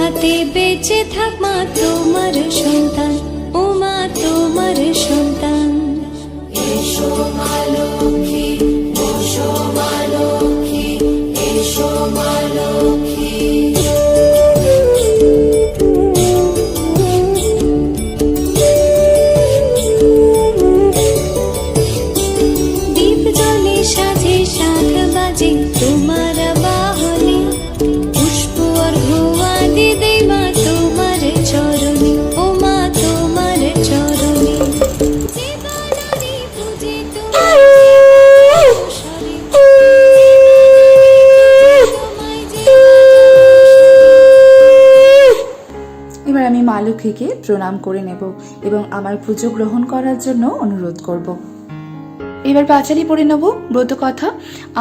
হাতে বেঁচে থাক মা তোমার সন্তান, ও মা তোমার সন্তান। এসো মা লক্ষ্মী, এসো মা লক্ষ্মী, এসো মা লক্ষ্মী। দীপ জ্বলে সাজে 7 বাজে তোমার বাহনে, পুষ্প অর্ঘ্য আদি দেই মা তোমার চরণে, ও মা তোমার চরণে। জীবনানি পূজে তোমায়, এবার আমি মা লক্ষ্মীকে প্রণাম করে নেব এবং আমার পুজো গ্রহণ করার জন্য অনুরোধ করব। এবার পাঁচালি পড়ে নেব ব্রত কথা।